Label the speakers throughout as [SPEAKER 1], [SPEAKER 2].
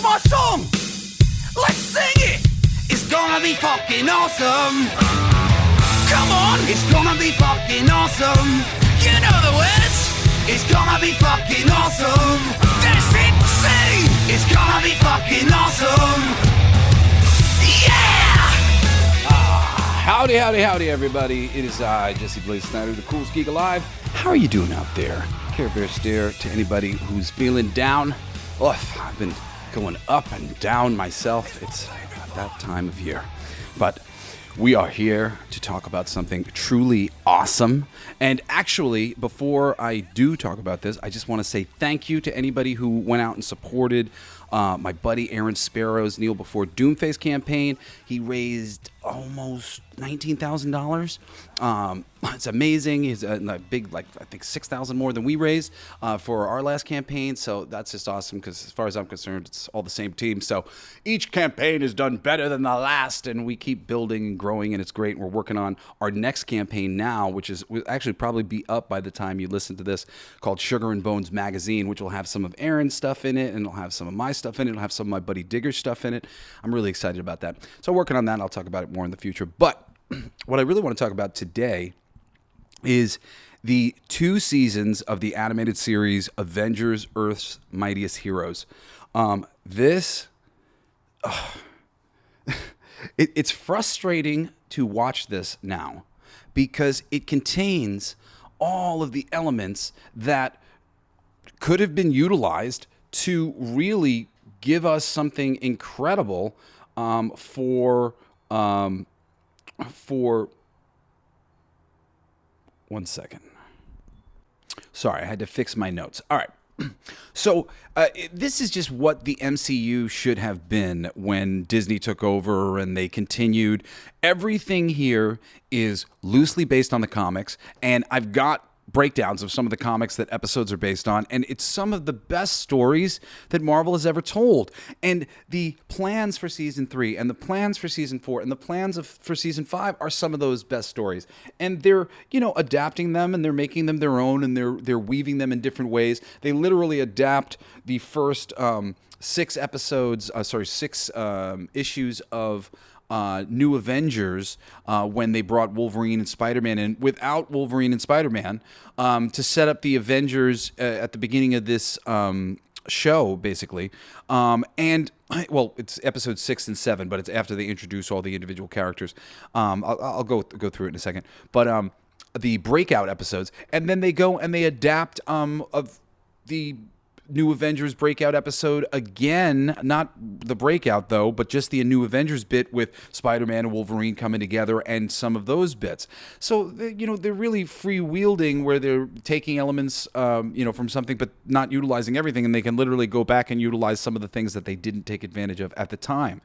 [SPEAKER 1] my song. Let's sing it. It's gonna be fucking awesome. Come on, it's gonna be fucking awesome. You know the words. It's gonna be fucking awesome. That's it, sing. It's gonna be fucking awesome. Yeah!
[SPEAKER 2] Howdy, howdy, howdy, everybody. It is I, Jesse Blaze Snider, the Coolest Geek Alive. How are you doing out there? Care Bear stare to anybody who's feeling down. Oh, I've been going up and down myself. It's that time of year. But we are here to talk about something truly awesome. And actually, before I do talk about this, I just want to say thank you to anybody who went out and supported my buddy Aaron Sparrow's Kneel Before Doomface campaign. He raised almost $19,000. It's amazing. He's a big, I think 6,000 more than we raised for our last campaign. So that's just awesome because as far as I'm concerned, it's all the same team. So each campaign is done better than the last, and we keep building and growing, and it's great. We're working on our next campaign now, which will actually probably be up by the time you listen to this, called Sugar and Bones Magazine, which will have some of Aaron's stuff in it, and it'll have some of my stuff in it. It'll have some of my buddy Digger's stuff in it. I'm really excited about that. So working on that, and I'll talk about it more in the future. But what I really want to talk about today is the 2 seasons of the animated series Avengers: Earth's Mightiest Heroes. It's frustrating to watch this now because it contains all of the elements that could have been utilized to really give us something incredible for 1 second. Sorry, I had to fix my notes. All right. So this is just what the MCU should have been when Disney took over and they continued. Everything here is loosely based on the comics, and I've got breakdowns of some of the comics that episodes are based on, and it's some of the best stories that Marvel has ever told. And the plans for season 3 and the plans for season 4 and the plans for season 5 are some of those best stories. And they're, adapting them, and they're making them their own, and they're weaving them in different ways. They literally adapt the first 6 issues of New Avengers when they brought Wolverine and Spider-Man in without Wolverine and Spider-Man to set up the Avengers at the beginning of this show, basically. It's episodes 6 and 7, but it's after they introduce all the individual characters. I'll go through it in a second. But the breakout episodes, and then they go and they adapt of the New Avengers breakout episode again, not the breakout though, but just the New Avengers bit with Spider-Man and Wolverine coming together and some of those bits. So, they're really free-wielding where they're taking elements, from something but not utilizing everything, and they can literally go back and utilize some of the things that they didn't take advantage of at the time,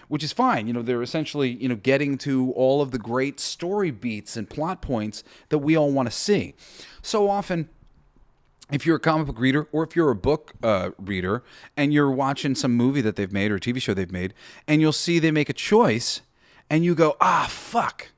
[SPEAKER 2] which is fine. They're essentially, getting to all of the great story beats and plot points that we all want to see. So often, if you're a comic book reader or if you're a book reader and you're watching some movie that they've made or a TV show they've made, and you'll see they make a choice and you go, fuck,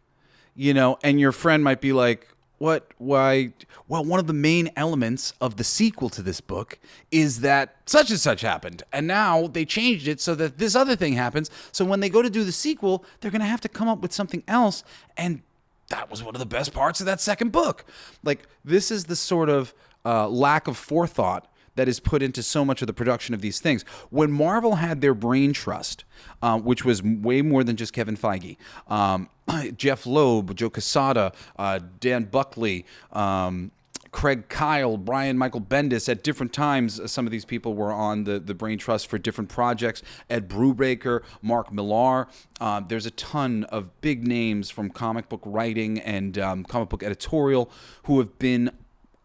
[SPEAKER 2] and your friend might be like, what, why? Well, one of the main elements of the sequel to this book is that such and such happened. And now they changed it so that this other thing happens. So when they go to do the sequel, they're going to have to come up with something else. And that was one of the best parts of that second book. Like, this is the sort of lack of forethought that is put into so much of the production of these things. When Marvel had their brain trust, which was way more than just Kevin Feige, Jeff Loeb, Joe Quesada, Dan Buckley, Craig Kyle, Brian Michael Bendis, at different times, some of these people were on the brain trust for different projects. Ed Brubaker, Mark Millar. There's a ton of big names from comic book writing and comic book editorial who have been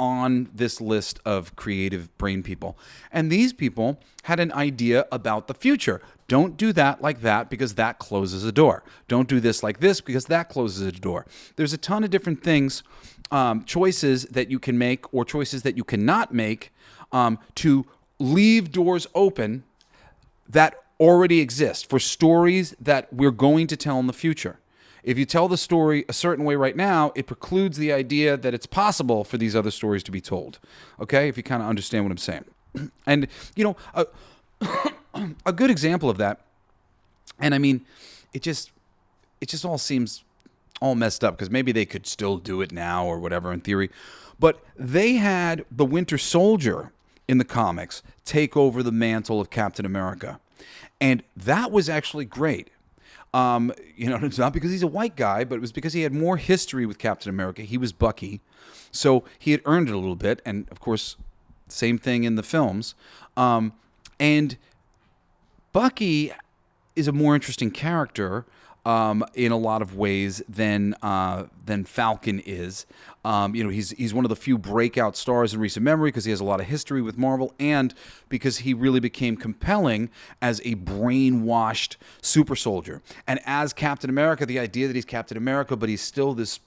[SPEAKER 2] on this list of creative brain people. And these people had an idea about the future. Don't do that like that because that closes a door. Don't do this like this because that closes a door. There's a ton of different things, choices that you can make or choices that you cannot make to leave doors open that already exist for stories that we're going to tell in the future. If you tell the story a certain way right now, it precludes the idea that it's possible for these other stories to be told. Okay? If you kind of understand what I'm saying. And, a good example of that. And I mean, it just all seems all messed up because maybe they could still do it now or whatever in theory. But they had the Winter Soldier in the comics take over the mantle of Captain America. And that was actually great. It's not because he's a white guy, but it was because he had more history with Captain America. He was Bucky. So he had earned it a little bit. And, of course, same thing in the films. And Bucky is a more interesting character in a lot of ways than Falcon is. He's one of the few breakout stars in recent memory because he has a lot of history with Marvel, and because he really became compelling as a brainwashed super soldier. And as Captain America, the idea that he's Captain America, but he's still this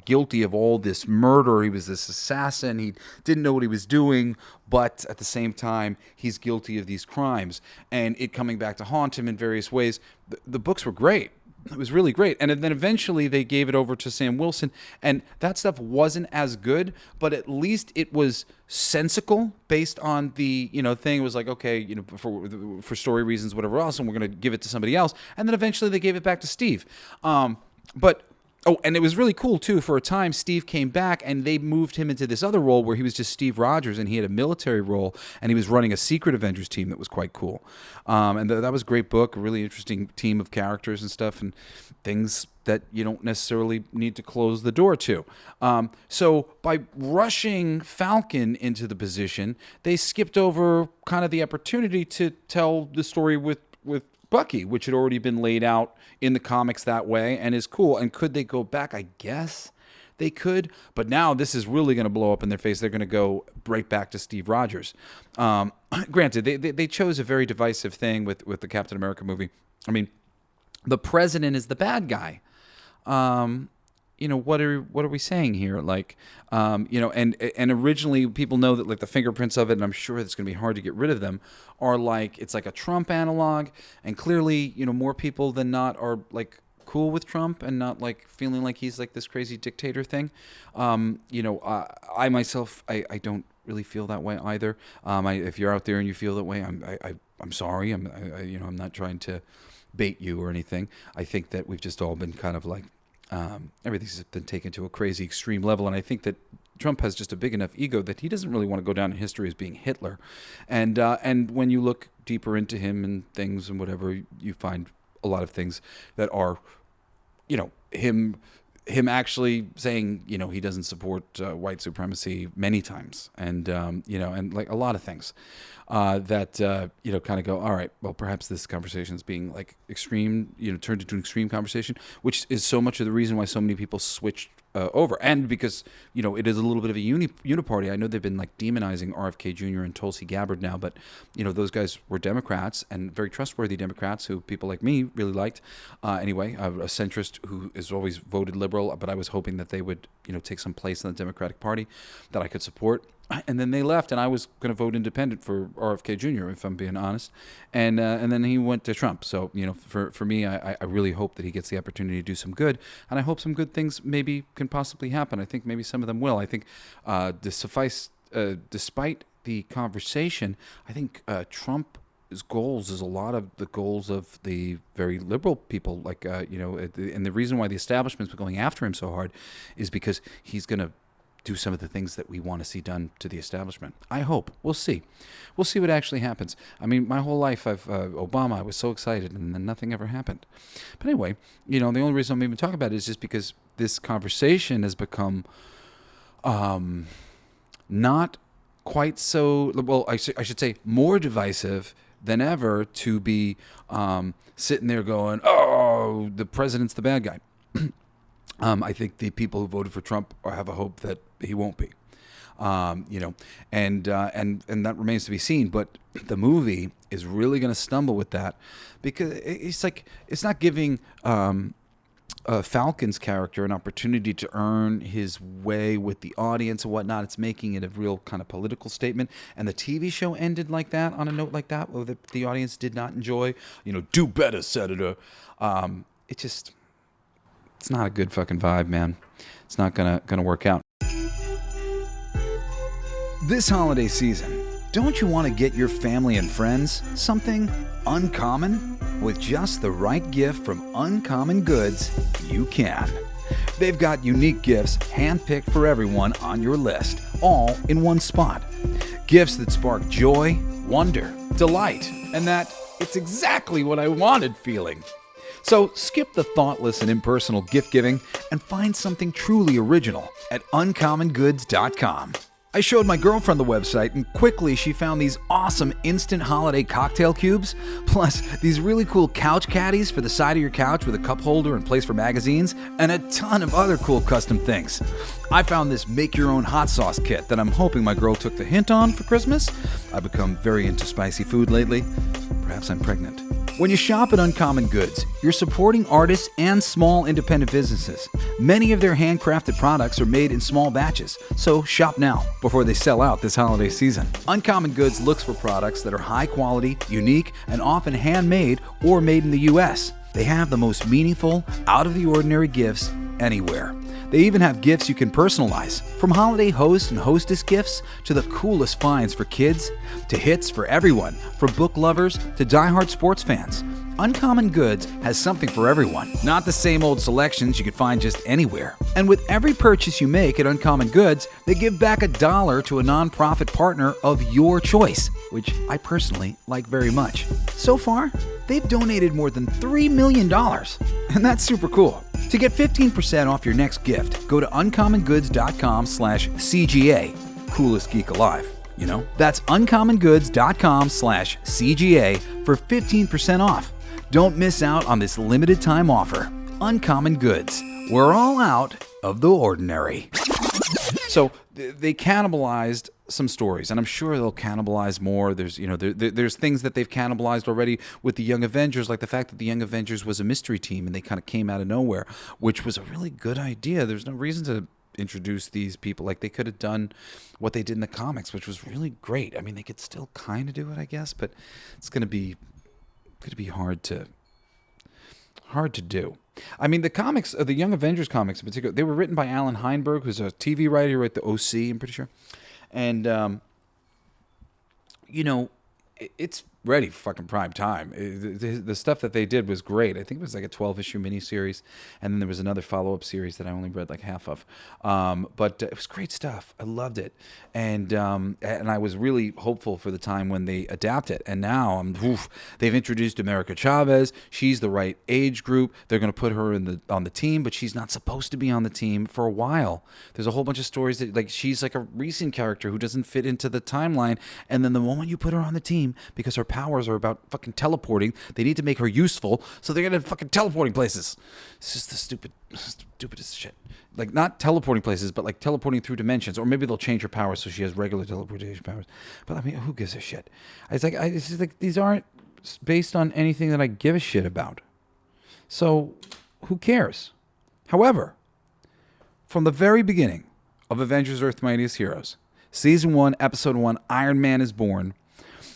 [SPEAKER 2] guilty of all this murder. He was this assassin. He didn't know what he was doing, but at the same time, he's guilty of these crimes, and it coming back to haunt him in various ways. The books were great. It was really great. And then eventually they gave it over to Sam Wilson, and that stuff wasn't as good, but at least it was sensical based on the, thing. It was like, okay, for story reasons, whatever else, and we're going to give it to somebody else. And then eventually they gave it back to Steve. And it was really cool, too. For a time, Steve came back, and they moved him into this other role where he was just Steve Rogers, and he had a military role, and he was running a secret Avengers team that was quite cool. That was a great book, a really interesting team of characters and stuff, and things that you don't necessarily need to close the door to. So by rushing Falcon into the position, they skipped over kind of the opportunity to tell the story with Bucky, which had already been laid out in the comics that way and is cool. And could they go back? I guess they could. But now this is really going to blow up in their face. They're going to go right back to Steve Rogers. Granted, they chose a very divisive thing with the Captain America movie. I mean, the president is the bad guy. What are we saying here? And originally people know that like the fingerprints of it, and I'm sure it's going to be hard to get rid of them, are like, it's like a Trump analog, and clearly, more people than not are like cool with Trump and not like feeling like he's like this crazy dictator thing. I myself, I don't really feel that way either. If you're out there and you feel that way, I'm sorry. I'm not trying to bait you or anything. I think that we've just all been kind of like, everything's been taken to a crazy extreme level, and I think that Trump has just a big enough ego that he doesn't really want to go down in history as being Hitler. And when you look deeper into him and things and whatever, you find a lot of things that are, him actually saying, he doesn't support white supremacy many times, and and like a lot of things that kind of go, all right, well, perhaps this conversation is being like extreme, turned into an extreme conversation, which is so much of the reason why so many people switched over, and because it is a little bit of a uniparty. I know they've been like demonizing RFK Jr. and Tulsi Gabbard now, but those guys were Democrats and very trustworthy Democrats who people like me really liked. Anyway, a centrist who has always voted liberal, but I was hoping that they would take some place in the Democratic Party that I could support. And then they left, and I was going to vote independent for RFK Jr., if I'm being honest. And then he went to Trump. So, for me, I really hope that he gets the opportunity to do some good. And I hope some good things maybe can possibly happen. I think maybe some of them will. I think despite the conversation, I think Trump's goals is a lot of the goals of the very liberal people. Like, and the reason why the establishment's been going after him so hard is because he's going to do some of the things that we want to see done to the establishment. I hope. We'll see. We'll see what actually happens. I mean, my whole life, Obama, I was so excited, and then nothing ever happened. But anyway, the only reason I'm even talking about it is just because this conversation has become not quite so, well, I should say more divisive than ever to be sitting there going, oh, the president's the bad guy. I think the people who voted for Trump have a hope that he won't be, and that remains to be seen. But the movie is really going to stumble with that because it's not giving Falcon's character an opportunity to earn his way with the audience and whatnot. It's making it a real kind of political statement. And the TV show ended like that, on a note like that, where the audience did not enjoy. Do better, Senator. It's not a good fucking vibe, man. It's not gonna work out. This holiday season, Don't you want to get your family and friends something uncommon? With just the right gift from Uncommon Goods, you can. They've got unique gifts handpicked for everyone on your list, all in one spot. Gifts that spark joy, wonder, delight, and that it's exactly what I wanted feeling. So skip the thoughtless and impersonal gift giving and find something truly original at uncommongoods.com. I showed my girlfriend the website, and quickly she found these awesome instant holiday cocktail cubes, plus these really cool couch caddies for the side of your couch with a cup holder and place for magazines, and a ton of other cool custom things. I found this make-your-own hot sauce kit that I'm hoping my girl took the hint on for Christmas. I've become very into spicy food lately. Perhaps I'm pregnant. When you shop at Uncommon Goods, you're supporting artists and small independent businesses. Many of their handcrafted products are made in small batches, so shop now before they sell out this holiday season. Uncommon Goods looks for products that are high quality, unique, and often handmade or made in the US. They have the most meaningful, out-of-the-ordinary gifts anywhere. They even have gifts you can personalize, from holiday host and hostess gifts to the coolest finds for kids, to hits for everyone, from book lovers to diehard sports fans. Uncommon Goods has something for everyone, not the same old selections you could find just anywhere. And with every purchase you make at Uncommon Goods, they give back $1 to a nonprofit partner of your choice, which I personally like very much. So far, they've donated more than $3 million, and that's super cool. To get 15% off your next gift, go to uncommongoods.com/CGA, Coolest Geek Alive. You know, that's uncommongoods.com/CGA for 15% off. Don't miss out on this limited time offer. Uncommon Goods. We're all out of the ordinary. So they cannibalized some stories, and I'm sure they'll cannibalize more. There's, there's things that they've cannibalized already with the Young Avengers, like the fact that the Young Avengers was a mystery team and they kind of came out of nowhere, which was a really good idea. There's no reason to introduce these people. Like, they could have done what they did in the comics, which was really great. I mean, they could still kind of do it, I guess, but it's going to be hard to do. I mean, the comics, the Young Avengers comics in particular, they were written by Alan Heinberg, who's a TV writer. He wrote the OC, I'm pretty sure. And, it's ready for fucking prime time. The stuff that they did was great. I think it was like a 12-issue miniseries, and then there was another follow-up series that I only read like half of. But it was great stuff. I loved it, and I was really hopeful for the time when they adapt it. And now they've introduced America Chavez. She's the right age group. They're going to put her on the team, but she's not supposed to be on the team for a while. There's a whole bunch of stories that, like, she's like a recent character who doesn't fit into the timeline, and then the moment you put her on the team, because her powers are about fucking teleporting, they need to make her useful, so they're gonna fucking teleporting places. It's just the stupidest shit. Like, not teleporting places, but like teleporting through dimensions, or maybe they'll change her powers so she has regular teleportation powers. But I mean, who gives a shit? It's just like these aren't based on anything that I give a shit about. So who cares? However, from the very beginning of Avengers: Earth's Mightiest Heroes, Season 1, Episode 1, Iron Man is born.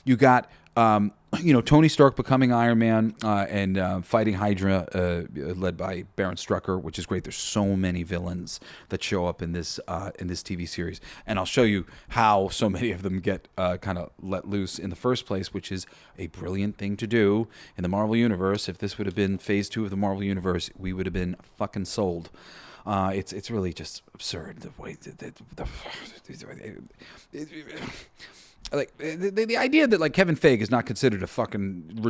[SPEAKER 2] You got, Tony Stark becoming Iron Man and fighting Hydra, led by Baron Strucker, which is great. There's so many villains that show up in this TV series, and I'll show you how so many of them get kind of let loose in the first place, which is a brilliant thing to do in the Marvel Universe. If this would have been Phase 2 of the Marvel Universe, we would have been fucking sold. It's really just absurd the way like the idea that, like, Kevin Feige is not considered a fucking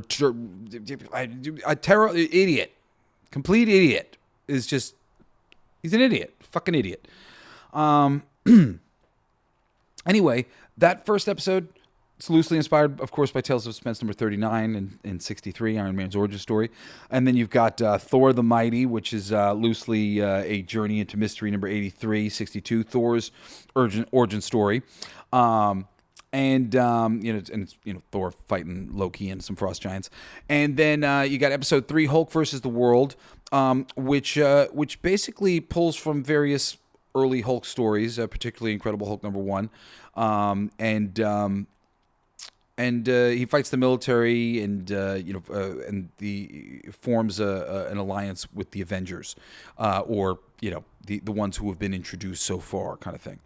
[SPEAKER 2] idiot, complete idiot, is just, he's an idiot, fucking idiot. Anyway, that first episode, it's loosely inspired, of course, by Tales of Suspense number 39 and 63, Iron Man's origin story. And then you've got Thor the Mighty, which is loosely a journey into mystery number 83, 62, Thor's origin story. And it's Thor fighting Loki and some frost giants, and then you got Episode 3, Hulk versus the World, which basically pulls from various early Hulk stories, particularly Incredible Hulk number 1, and he fights the military and forms an alliance with the Avengers, or the ones who have been introduced so far, kind of thing.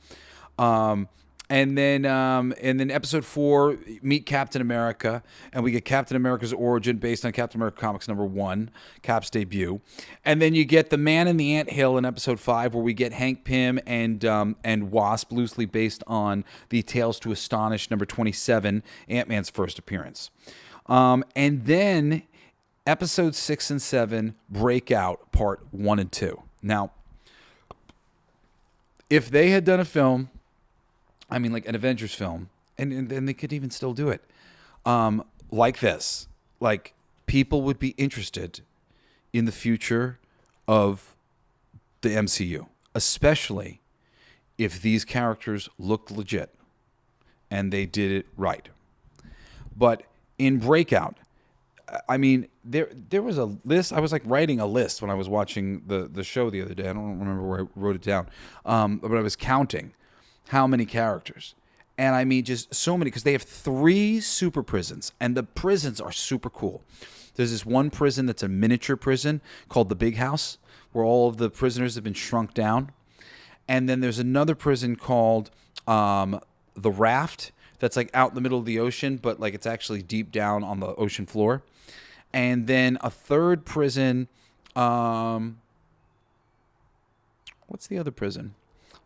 [SPEAKER 2] And then episode 4, meet Captain America, and we get Captain America's origin based on Captain America Comics #1, Cap's debut. And then you get the Man in the Anthill in episode 5, where we get Hank Pym and Wasp, loosely based on the Tales to Astonish #27, Ant-Man's first appearance. And then episodes 6 and 7, Breakout Part 1 and 2. Now, if they had done a film, I mean, like an Avengers film, and they could even still do it, like this, like, people would be interested in the future of the MCU, especially if these characters looked legit and they did it right. But in Breakout, I mean, there was a list. I was like writing a list when I was watching the show the other day. I don't remember where I wrote it down, but I was counting how many characters. And I mean, just so many, because they have 3 super prisons, and the prisons are super cool. There's this one prison that's a miniature prison called the Big House, where all of the prisoners have been shrunk down. And then there's another prison called the Raft, that's like out in the middle of the ocean, but like it's actually deep down on the ocean floor. And then a third prison, what's the other prison?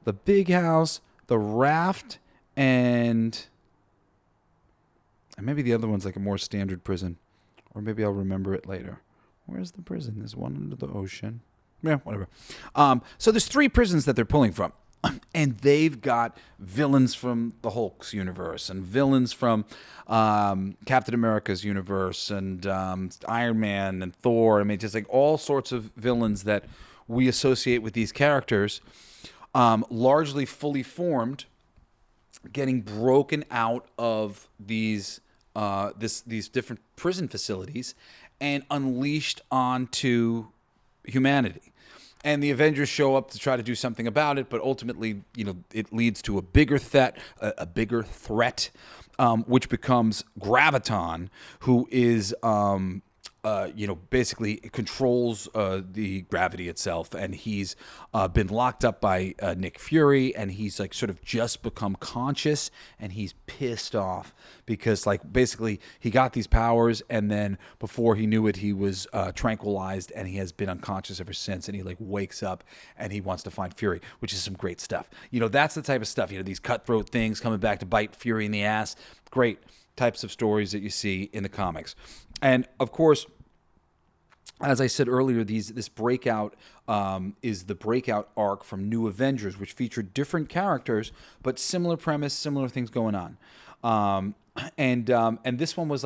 [SPEAKER 2] The Big House, the Raft, and maybe the other one's like a more standard prison. Or maybe I'll remember it later. Where's the prison? There's one under the ocean. Yeah, whatever. So there's 3 prisons that they're pulling from. And they've got villains from the Hulk's universe, and villains from Captain America's universe, and Iron Man and Thor. I mean, just like all sorts of villains that we associate with these characters, largely fully formed, getting broken out of these different prison facilities and unleashed onto humanity. And the Avengers show up to try to do something about it, but ultimately, it leads to a bigger threat, which becomes Graviton, who is, basically controls the gravity itself, and he's been locked up by Nick Fury, and he's like sort of just become conscious, and he's pissed off because like basically he got these powers, and then before he knew it, he was tranquilized, and he has been unconscious ever since, and he like wakes up and he wants to find Fury, which is some great stuff. That's the type of stuff, these cutthroat things coming back to bite Fury in the ass. Great types of stories that you see in the comics. And of course, as I said earlier, this Breakout is the Breakout arc from New Avengers, which featured different characters, but similar premise, similar things going on. And this one was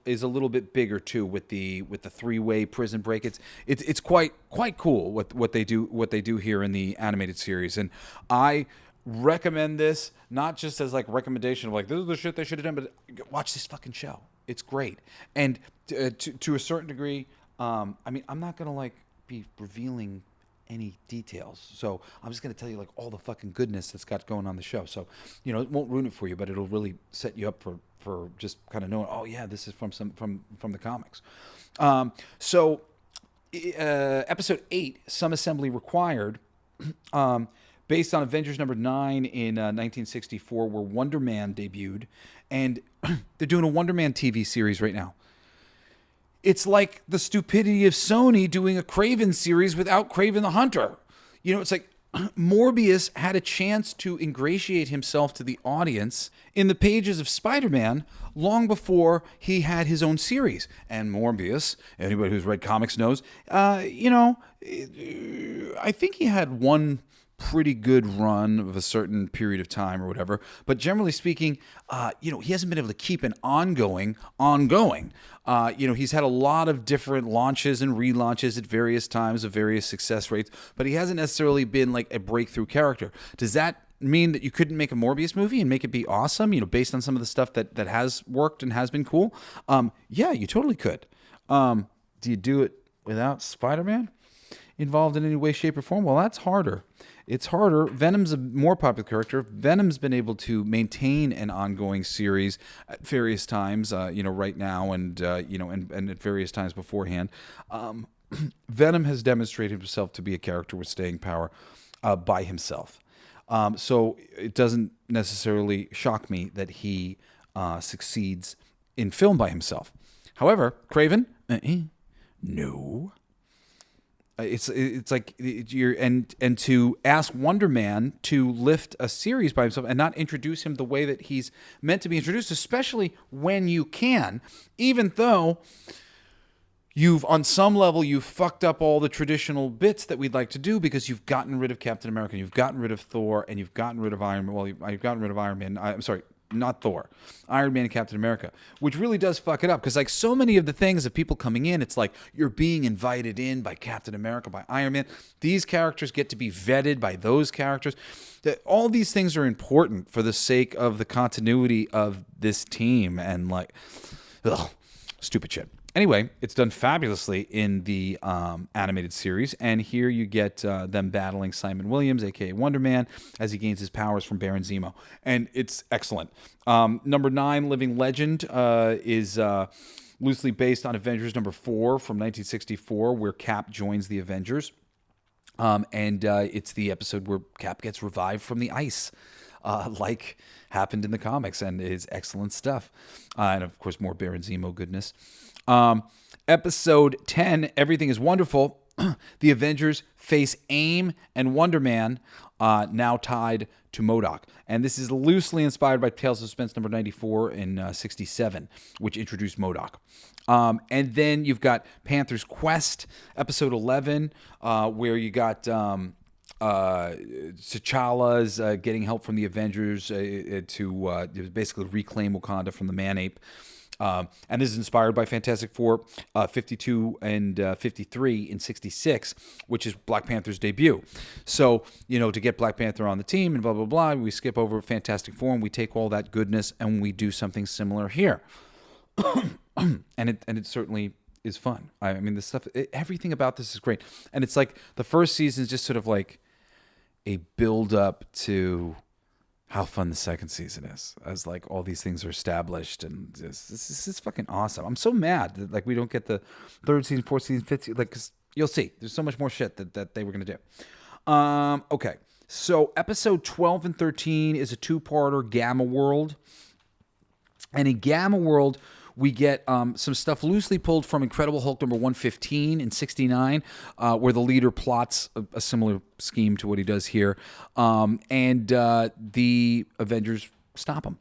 [SPEAKER 2] is a little bit bigger too, with the 3-way prison break. It's quite cool what they do here in the animated series, and I recommend this not just as like recommendation of like this is the shit they should have done, but watch this fucking show. It's great, and to a certain degree. I mean, I'm not going to be revealing any details. So I'm just going to tell you like all the fucking goodness that's got going on the show. So, it won't ruin it for you, but it'll really set you up for just kind of knowing, oh yeah, this is from the comics. Episode 8, Some Assembly Required, based on Avengers #9 in 1964, where Wonder Man debuted, and they're doing a Wonder Man TV series right now. It's like the stupidity of Sony doing a Kraven series without Kraven the Hunter. It's like Morbius had a chance to ingratiate himself to the audience in the pages of Spider-Man long before he had his own series. And Morbius, anybody who's read comics knows, I think he had one pretty good run of a certain period of time or whatever, but generally speaking, he hasn't been able to keep an ongoing. He's had a lot of different launches and relaunches at various times of various success rates, but he hasn't necessarily been like a breakthrough character. Does that mean that you couldn't make a Morbius movie and make it be awesome, based on some of the stuff that has worked and has been cool? Yeah, you totally could. Do you do it without Spider-Man involved in any way, shape, or form? Well, that's harder. It's harder. Venom's a more popular character. Venom's been able to maintain an ongoing series at various times, right now, and and at various times beforehand. Venom has demonstrated himself to be a character with staying power by himself. So it doesn't necessarily shock me that he succeeds in film by himself. However, Craven, no. It's like you're and to ask Wonder Man to lift a series by himself and not introduce him the way that he's meant to be introduced, especially when you can, even though you've on some level you've fucked up all the traditional bits that we'd like to do because you've gotten rid of Captain America, you've gotten rid of Thor, and you've gotten rid of Iron Man. Well, you've gotten rid of Iron Man. I'm sorry. Not Thor, Iron Man and Captain America, which really does fuck it up. Because like so many of the things of people coming in, it's like you're being invited in by Captain America, by Iron Man. These characters get to be vetted by those characters. All these things are important for the sake of the continuity of this team and like, stupid shit. Anyway, it's done fabulously in the animated series, and here you get them battling Simon Williams, a.k.a. Wonder Man, as he gains his powers from Baron Zemo, and it's excellent. Number 9, Living Legend, is loosely based on Avengers number 4 from 1964, where Cap joins the Avengers, and it's the episode where Cap gets revived from the ice. Like happened in the comics, and is excellent stuff. And of course, more Baron Zemo goodness. Episode 10, Everything is Wonderful. The Avengers face AIM and Wonder Man, now tied to MODOK. And this is loosely inspired by Tales of Suspense number 94 in 67, which introduced MODOK. And then you've got Panther's Quest, episode 11, where you got T'Challa's getting help from the Avengers to basically reclaim Wakanda from the Man-Ape. And this is inspired by Fantastic Four 52 and 53 in 66, which is Black Panther's debut. So, to get Black Panther on the team and blah, blah, blah, we skip over Fantastic Four and we take all that goodness and we do something similar here. and it certainly is fun. I mean, the stuff, everything about this is great. And it's like the first season is just sort of like a build up to how fun the second season is, as like all these things are established, and this is fucking awesome. I'm so mad that like we don't get the third season, fourth season, fifth season, like, cause you'll see there's so much more shit that they were gonna do. Okay, so episode 12 and 13 is a 2-parter, Gamma World, and in Gamma World we get some stuff loosely pulled from Incredible Hulk number 115 in 69, where the leader plots a similar scheme to what he does here. And the Avengers stop him.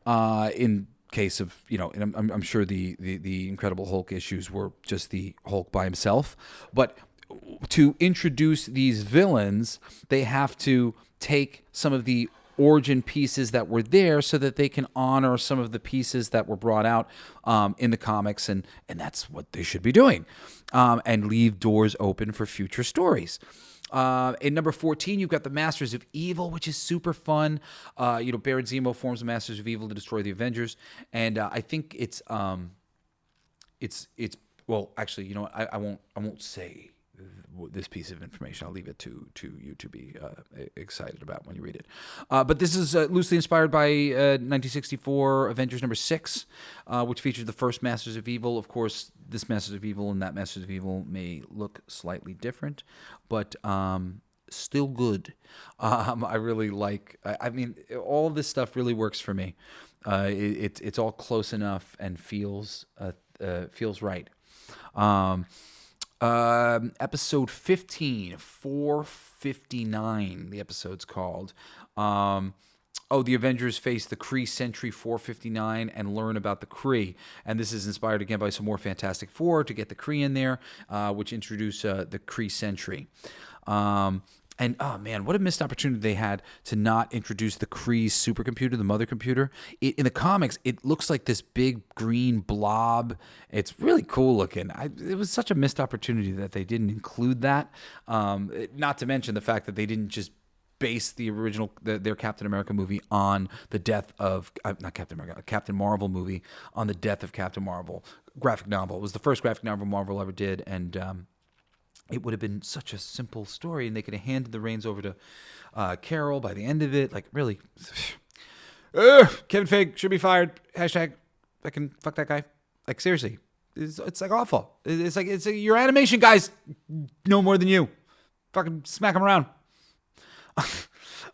[SPEAKER 2] In case of, and I'm sure the Incredible Hulk issues were just the Hulk by himself. But to introduce these villains, they have to take some of the origin pieces that were there so that they can honor some of the pieces that were brought out in the comics, and that's what they should be doing, and leave doors open for future stories. In number 14, you've got the Masters of Evil, which is super fun. Baron Zemo forms the Masters of Evil to destroy the Avengers, and I think it's well, actually, I won't say this piece of information. I'll leave it to you to be excited about when you read it. But this is loosely inspired by 1964 Avengers number 6, which featured the first Masters of Evil. Of course, this Masters of Evil and that Masters of Evil may look slightly different, but still good. I really like. I mean, all of this stuff really works for me. It's all close enough and feels right. Episode 15, 459, the episode's called. The Avengers face the Kree Sentry 459 and learn about the Kree. And this is inspired again by some more Fantastic Four to get the Kree in there, which introduce the Kree Sentry. And, oh, man, what a missed opportunity they had to not introduce the Kree supercomputer, the mother computer. In the comics, it looks like this big green blob. It's really cool looking. It was such a missed opportunity that they didn't include that. Not to mention the fact that they didn't just base the original, their Captain America movie on the death of, not Captain America, Captain Marvel movie on the death of Captain Marvel. Graphic novel. It was the first graphic novel Marvel ever did, and it would have been such a simple story, and they could have handed the reins over to Carol by the end of it. Like, really, Kevin Feige should be fired. Hashtag fuck that guy. Like, seriously, it's like awful. It's like your animation guys know more than you. Fucking smack them around.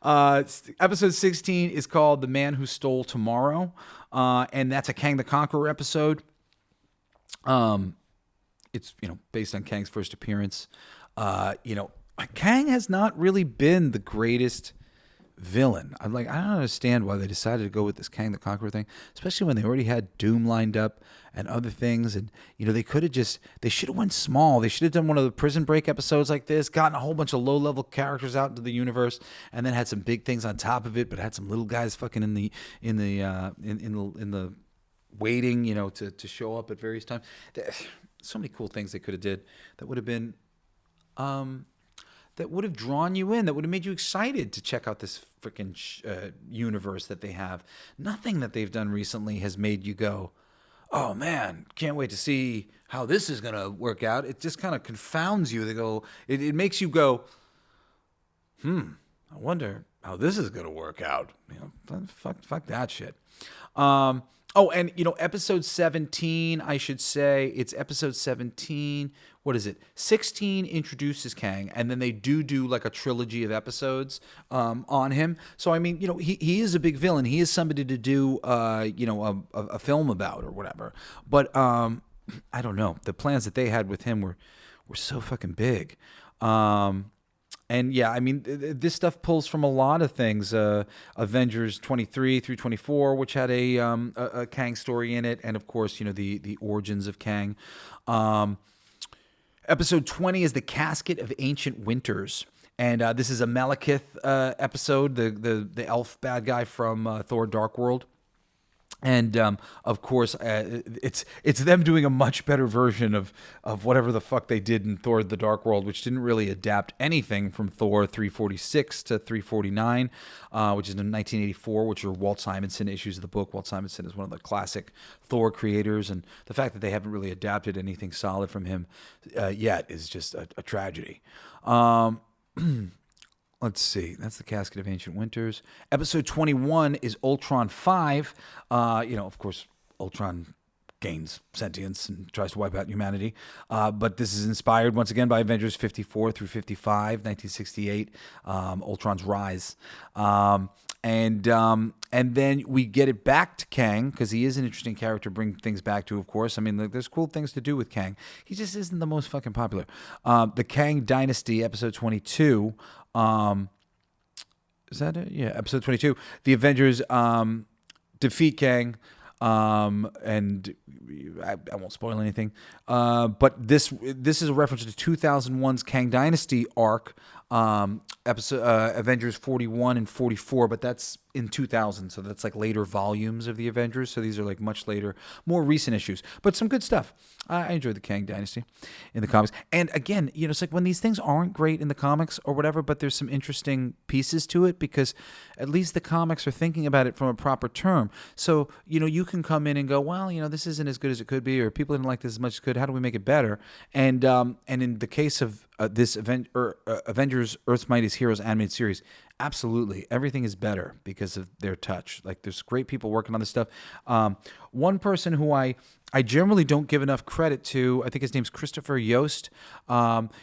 [SPEAKER 2] Episode 16 is called The Man Who Stole Tomorrow, and that's a Kang the Conqueror episode. It's, based on Kang's first appearance. Kang has not really been the greatest villain. I don't understand why they decided to go with this Kang the Conqueror thing, especially when they already had Doom lined up and other things. And, they should have went small. They should have done one of the Prison Break episodes like this, gotten a whole bunch of low-level characters out into the universe, and then had some big things on top of it, but had some little guys fucking in the waiting, to show up at various times. So many cool things they could have did that would have been, that would have drawn you in, that would have made you excited to check out this freaking universe that they have. Nothing that they've done recently has made you go, oh man, can't wait to see how this is going to work out. It just kind of confounds you. It makes you go, I wonder how this is going to work out. Fuck that shit. Episode 17, I should say, it's episode 17. What is it? 16 introduces Kang, and then they do like a trilogy of episodes on him. So, he is a big villain. He is somebody to do, a film about or whatever. But I don't know. The plans that they had with him were so fucking big. And yeah, this stuff pulls from a lot of things. Avengers 23 through 24, which had a Kang story in it, and of course, the origins of Kang. Episode 20 is the Casket of Ancient Winters, and this is a Malekith episode, the elf bad guy from Thor: Dark World. And of course, it's them doing a much better version of whatever the fuck they did in Thor: The Dark World, which didn't really adapt anything from Thor 346 to 349, which is in 1984, which are Walt Simonson issues of the book. Walt Simonson is one of the classic Thor creators, and the fact that they haven't really adapted anything solid from him yet is just a tragedy. Let's see. That's the Casket of Ancient Winters. Episode 21 is Ultron 5. Of course, Ultron gains sentience and tries to wipe out humanity. But this is inspired once again by Avengers 54 through 55, 1968, Ultron's Rise. And then we get it back to Kang, because he is an interesting character to bring things back to, of course. There's cool things to do with Kang. He just isn't the most fucking popular. The Kang Dynasty, episode 22. Is that it? Yeah, episode 22. The Avengers defeat Kang. And I won't spoil anything. But this is a reference to 2001's Kang Dynasty arc, episode Avengers 41 and 44, but that's in 2000, so that's like later volumes of the Avengers. So these are like much later, more recent issues, but some good stuff. I enjoyed the Kang Dynasty in the comics. And again, it's like when these things aren't great in the comics or whatever, but there's some interesting pieces to it, because at least the comics are thinking about it from a proper term. So, you can come in and go, well, this isn't as good as it could be, or people didn't like this as much as could. How do we make it better? And in the case of this Avengers Earth's Mightiest Heroes animated series, absolutely everything is better because of their touch. Like, there's great people working on this stuff. One person who I generally don't give enough credit to, I think his name's Christopher Yost.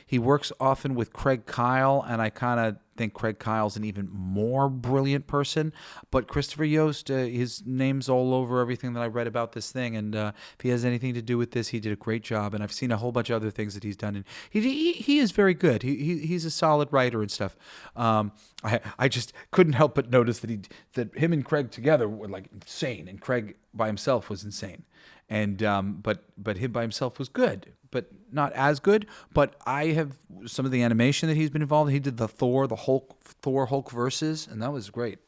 [SPEAKER 2] He works often with Craig Kyle, and I kind of think Craig Kyle's an even more brilliant person. But Christopher Yost, his name's all over everything that I read about this thing, and if he has anything to do with this, he did a great job. And I've seen a whole bunch of other things that he's done, and he is very good. He's a solid writer and stuff. I just couldn't help but notice that him and Craig together were like insane, and Craig by himself was insane. And but him by himself was good, but not as good. But I have some of the animation that he's been involved in. He did the Thor Hulk verses, and that was great.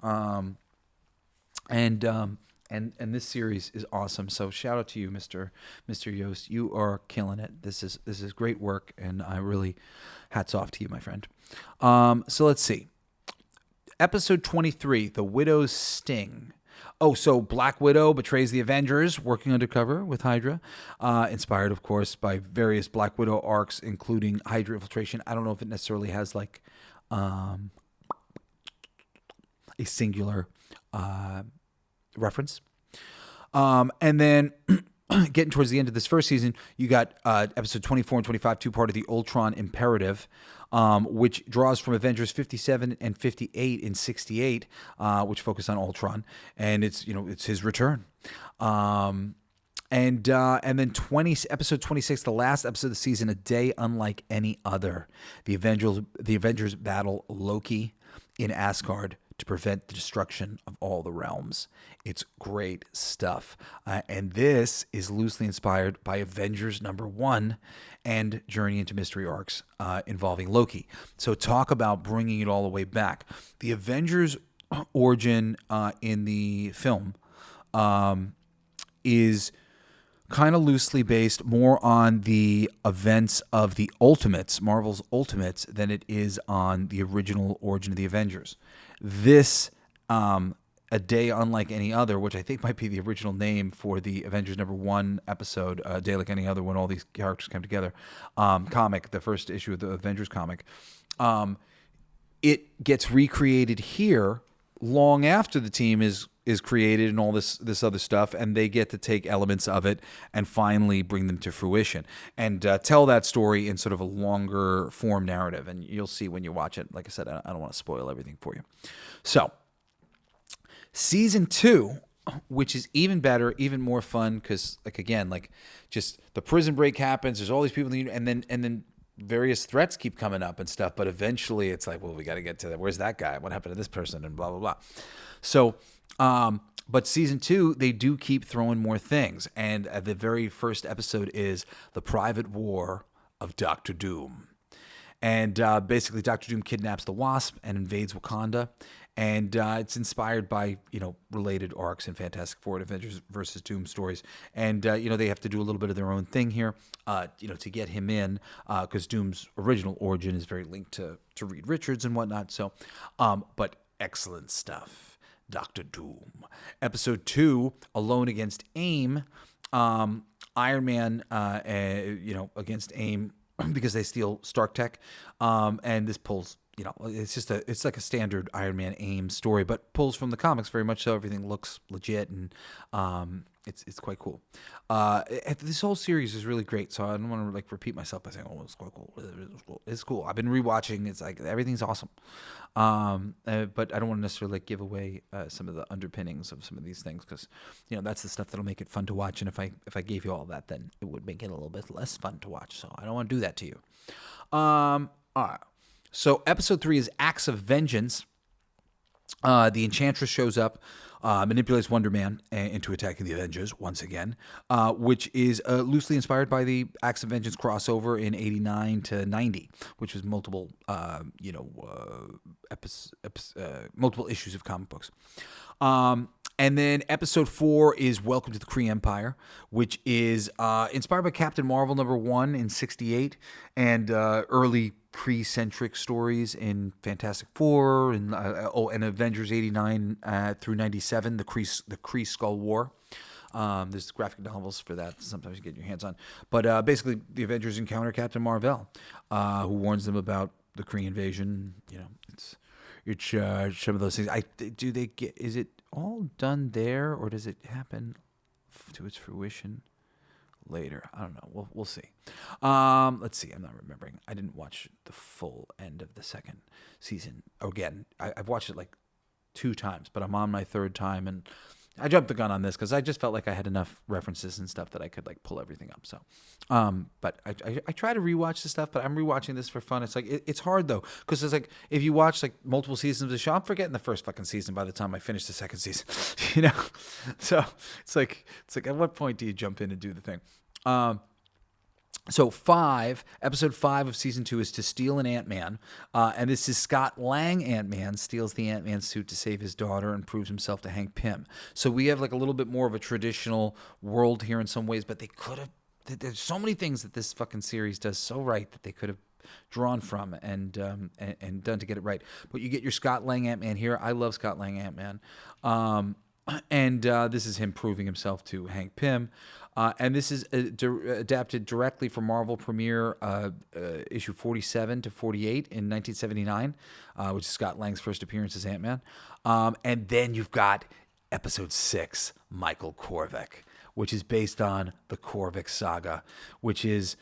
[SPEAKER 2] And this series is awesome. So shout out to you, Mr. Yost. You are killing it. This is great work, and I really hats off to you, my friend. So let's see. Episode 23, The Widow's Sting. Oh, so Black Widow betrays the Avengers, working undercover with Hydra, inspired, of course, by various Black Widow arcs, including Hydra infiltration. I don't know if it necessarily has like a singular reference. And then getting towards the end of this first season, you got episode 24 and 25, two part of the Ultron Imperative. which draws from Avengers 57 and 58 in 68, which focus on Ultron, and it's his return. And then episode 26, the last episode of the season, A Day Unlike Any Other. The Avengers battle Loki in Asgard to prevent the destruction of all the realms. It's great stuff. And this is loosely inspired by Avengers #1 and Journey into Mystery arcs involving Loki. So talk about bringing it all the way back. The Avengers origin in the film is kind of loosely based more on the events of the Ultimates, Marvel's Ultimates, than it is on the original origin of the Avengers. This, A Day Unlike Any Other, which I think might be the original name for the Avengers #1 episode, A Day Like Any Other, when all these characters came together, comic, the first issue of the Avengers comic, it gets recreated here long after the team is created and all this other stuff, and they get to take elements of it and finally bring them to fruition and tell that story in sort of a longer form narrative. And you'll see when you watch it. Like I said, I don't want to spoil everything for you. So, season 2, which is even better, even more fun, because just the prison break happens. There's all these people, and then various threats keep coming up and stuff. But eventually, it's like, well, we got to get to that. Where's that guy? What happened to this person? And blah blah blah. So. But season 2, they do keep throwing more things. And the very first episode is The Private War of Doctor Doom. And basically, Doctor Doom kidnaps the Wasp and invades Wakanda. And it's inspired by, related arcs in Fantastic Four and Avengers versus Doom stories. And, they have to do a little bit of their own thing here, to get him in, because Doom's original origin is very linked to Reed Richards and whatnot. So, but excellent stuff. Doctor Doom. Episode 2, Alone Against AIM. Iron Man, against AIM because they steal Stark Tech. And this pulls, it's like a standard Iron Man AIM story, but pulls from the comics very much so. Everything looks legit, and it's quite cool. This whole series is really great, so I don't want to repeat myself by saying, "Oh, it's quite cool." It's cool. I've been rewatching. It's like everything's awesome, but I don't want to necessarily give away some of the underpinnings of some of these things, because that's the stuff that'll make it fun to watch. And if I gave you all that, then it would make it a little bit less fun to watch. So I don't want to do that to you. All right. So episode 3 is Acts of Vengeance. The Enchantress shows up, manipulates Wonder Man into attacking the Avengers once again, which is loosely inspired by the Acts of Vengeance crossover in 89 to 90, which was multiple, multiple issues of comic books. And then episode 4 is Welcome to the Kree Empire, which is inspired by Captain Marvel #1 in 68 and early Kree-centric stories in Fantastic Four and Avengers 89 through 97, the Kree Skull War. There's graphic novels for that. Sometimes you get your hands on. But basically, the Avengers encounter Captain Marvel, who warns them about the Kree invasion. It's some of those things. Is it all done there, or does it happen to its fruition later? I don't know. We'll see. Let's see. I'm not remembering. I didn't watch the full end of the second season. Again, I've watched it 2 times, but I'm on my 3rd time, and I jumped the gun on this because I just felt like I had enough references and stuff that I could pull everything up. So, but I try to rewatch the stuff, but I'm rewatching this for fun. It's it's hard though, because it's if you watch multiple seasons of the show, I'm forgetting the first fucking season by the time I finish the second season. So it's like at what point do you jump in and do the thing? So episode 5 of season 2 is To Steal an Ant-Man. And this is Scott Lang Ant-Man steals the Ant-Man suit to save his daughter and proves himself to Hank Pym. So we have a little bit more of a traditional world here in some ways, but they could have, there's so many things that this fucking series does so right that they could have drawn from and done to get it right. But you get your Scott Lang Ant-Man here. I love Scott Lang Ant-Man. And this is him proving himself to Hank Pym. And this is adapted directly from Marvel Premiere issue 47 to 48 in 1979, which is Scott Lang's first appearance as Ant-Man. And then you've got episode 6, Michael Korvac, which is based on the Korvac saga, which is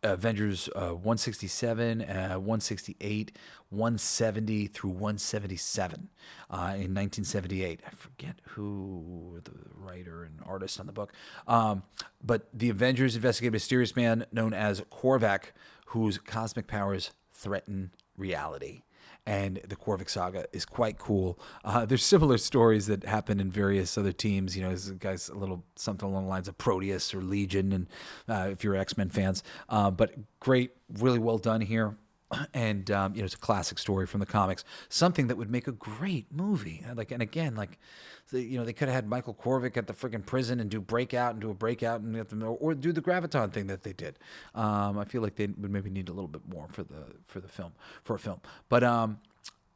[SPEAKER 2] Avengers 167, 168, 170 through 177 in 1978. I forget who the writer and artist on the book. But the Avengers investigate a mysterious man known as Korvac, whose cosmic powers threaten reality. And the Korvac saga is quite cool. There's similar stories that happen in various other teams. You know, this guy's a little something along the lines of Proteus or Legion, and if you're X-Men fans. But great, really well done here. And it's a classic story from the comics. Something that would make a great movie. And again, they could have had Michael Korvac at the freaking prison and do breakout and do a breakout and or do the Graviton thing that they did. I feel like they would maybe need a little bit more for a film. But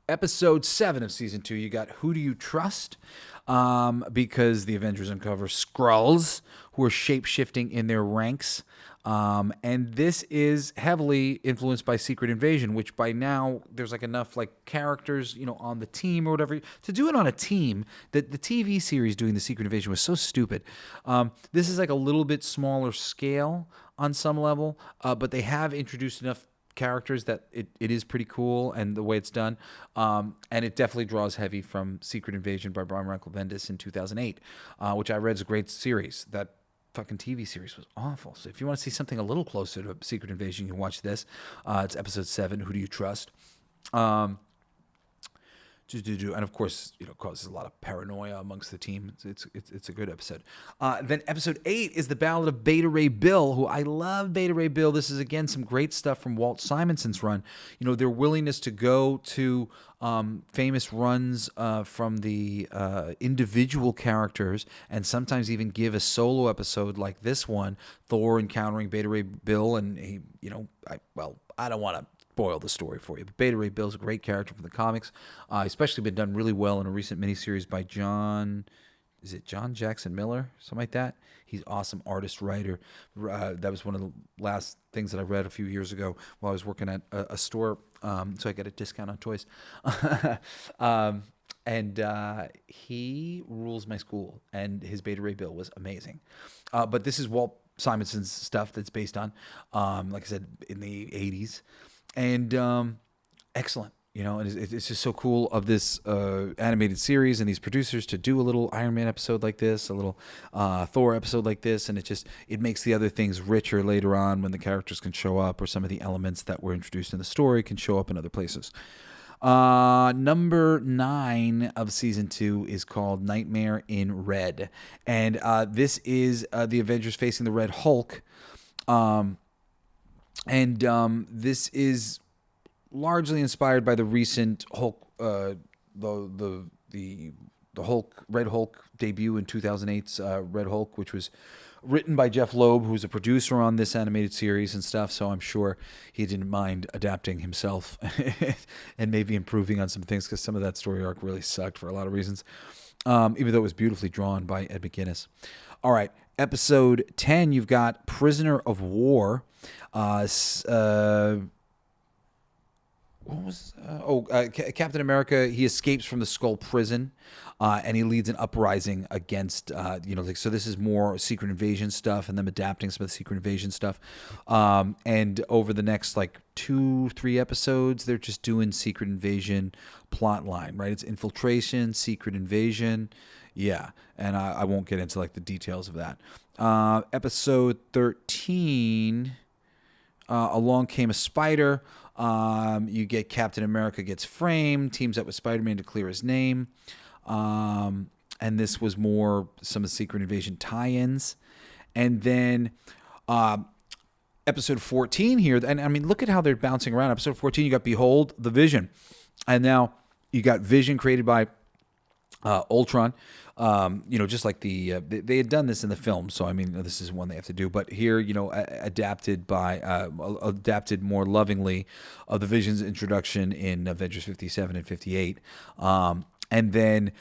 [SPEAKER 2] episode 7 of season 2, you got Who Do You Trust? Because the Avengers uncover Skrulls who are shape-shifting in their ranks. And this is heavily influenced by Secret Invasion, which by now there's enough characters, on the team or whatever. To do it on a team, the TV series doing the Secret Invasion was so stupid. This is a little bit smaller scale on some level, but they have introduced enough characters that it is pretty cool, and the way it's done. And it definitely draws heavy from Secret Invasion by Brian Michael Bendis in 2008, which I read is a great series. That fucking TV series was awful. So if you want to see something a little closer to Secret Invasion, you can watch this. It's episode 7, Who Do You Trust? And of course, causes a lot of paranoia amongst the team. It's a good episode. Then episode 8 is the Ballad of Beta Ray Bill, who I love. Beta Ray Bill. This is again some great stuff from Walt Simonson's run. Their willingness to go to famous runs from the individual characters, and sometimes even give a solo episode like this one, Thor encountering Beta Ray Bill, and he, I don't want to spoil the story for you, but Beta Ray Bill's a great character from the comics. Especially been done really well in a recent miniseries by John Jackson Miller, something like that. He's awesome artist, writer. That was one of the last things that I read a few years ago while I was working at a store, so I got a discount on toys. And he rules my school, and his Beta Ray Bill was amazing. But this is Walt Simonson's stuff that's based on, like I said, in the 80s. And excellent, and it's just so cool of this animated series and these producers to do a little Iron Man episode like this, a little Thor episode like this, and it makes the other things richer later on when the characters can show up, or some of the elements that were introduced in the story can show up in other places. Number 9 of season 2 is called Nightmare in Red, and this is the Avengers facing the Red Hulk. And this is largely inspired by the recent Hulk, the Hulk, Red Hulk debut in 2008's Red Hulk, which was written by Jeff Loeb, who's a producer on this animated series and stuff. So I'm sure he didn't mind adapting himself and maybe improving on some things, because some of that story arc really sucked for a lot of reasons, even though it was beautifully drawn by Ed McGuinness. All right, episode 10, you've got Prisoner of War. Captain America, he escapes from the Skull prison, and he leads an uprising against, so this is more Secret Invasion stuff, and them adapting some of the Secret Invasion stuff. And over the next 2-3 episodes, they're just doing Secret Invasion plot line, right? It's infiltration, Secret Invasion. Yeah, and I won't get into the details of that. Episode 13, Along Came a Spider. You get Captain America gets framed, teams up with Spider-Man to clear his name. And this was more some of the Secret Invasion tie-ins. And then episode 14 here, and I mean, look at how they're bouncing around. Episode 14, you got Behold the Vision. And now you got Vision created by Ultron. Just like they had done this in the film, so I mean, this is one they have to do. But here, adapted more lovingly of the Vision's introduction in Avengers 57 and 58, and then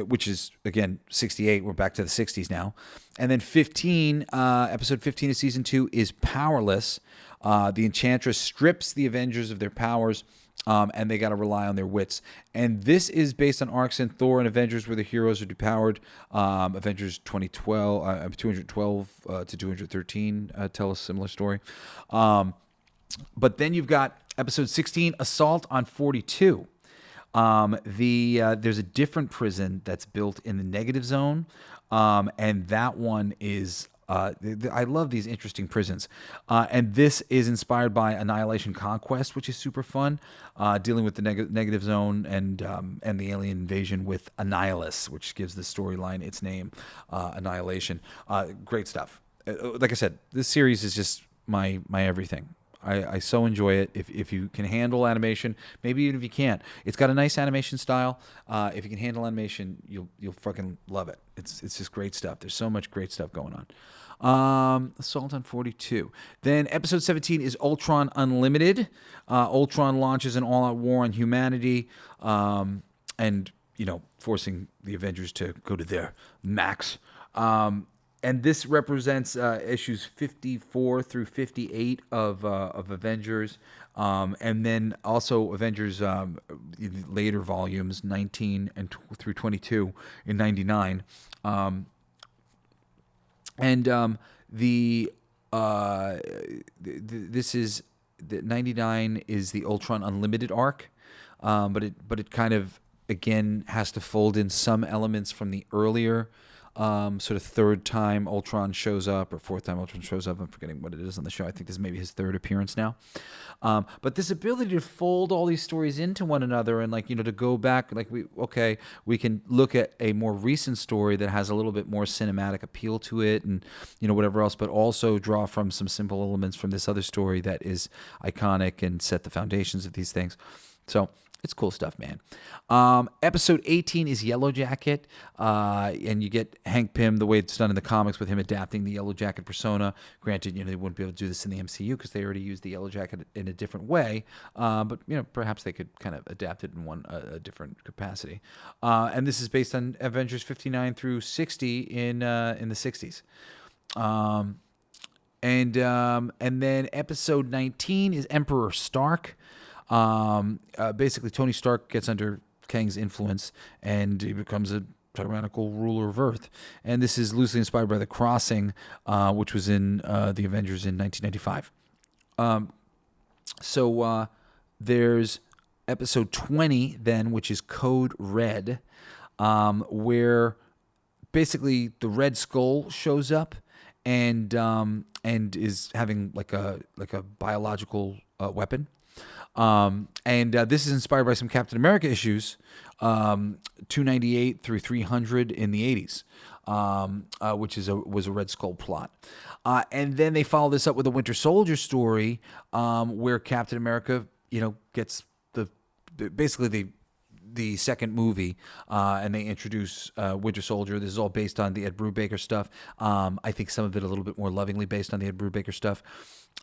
[SPEAKER 2] which is again 68. We're back to the 60s now, and then 15, episode 15 of season 2 is Powerless. The Enchantress strips the Avengers of their powers and they got to rely on their wits. And this is based on arcs in Thor and Avengers where the heroes are depowered. Avengers 212 to 213 tell a similar story. But then you've got episode 16, Assault on 42. There's a different prison that's built in the negative zone, and that one is I love these interesting prisons. And this is inspired by Annihilation Conquest, which is super fun, dealing with the negative zone and the alien invasion with Annihilus, which gives the storyline its name, Annihilation. Great stuff. Like I said, this series is just my everything. I so enjoy it. If you can handle animation, maybe even if you can't, it's got a nice animation style. If you can handle animation, you'll fucking love it. It's just great stuff. There's so much great stuff going on. Assault on 42. Then episode 17 is Ultron Unlimited. Ultron launches an all-out war on humanity, and forcing the Avengers to go to their max. And this represents issues 54 through 58 of Avengers, and then also Avengers later volumes 19 and through 22 in 99. This is the 99 is the Ultron Unlimited arc, but it kind of again has to fold in some elements from the earlier. Sort of third time Ultron shows up, or fourth time Ultron shows up. I'm forgetting what it is on the show. I think this is maybe his third appearance now. But this ability to fold all these stories into one another and to go back, we can look at a more recent story that has a little bit more cinematic appeal to it and, whatever else, but also draw from some simple elements from this other story that is iconic and set the foundations of these things. So it's cool stuff, man. Episode 18 is Yellow Jacket, and you get Hank Pym the way it's done in the comics with him adapting the Yellow Jacket persona. Granted, they wouldn't be able to do this in the MCU because they already used the Yellow Jacket in a different way, but perhaps they could kind of adapt it in a different capacity. And this is based on Avengers 59 through 60 in the 60s. And then episode 19 is Emperor Stark. Basically, Tony Stark gets under Kang's influence, and he becomes a tyrannical ruler of Earth. And this is loosely inspired by The Crossing, which was in the Avengers in 1995. So there's episode 20 then, which is Code Red, where basically the Red Skull shows up and is having like a biological weapon. This is inspired by some Captain America issues, 298 through 300 in the 80s, which was a Red Skull plot. And then they follow this up with a Winter Soldier story, where Captain America, gets basically the second movie, and they introduce Winter Soldier. This is all based on the Ed Brubaker stuff. I think some of it a little bit more lovingly based on the Ed Brubaker stuff.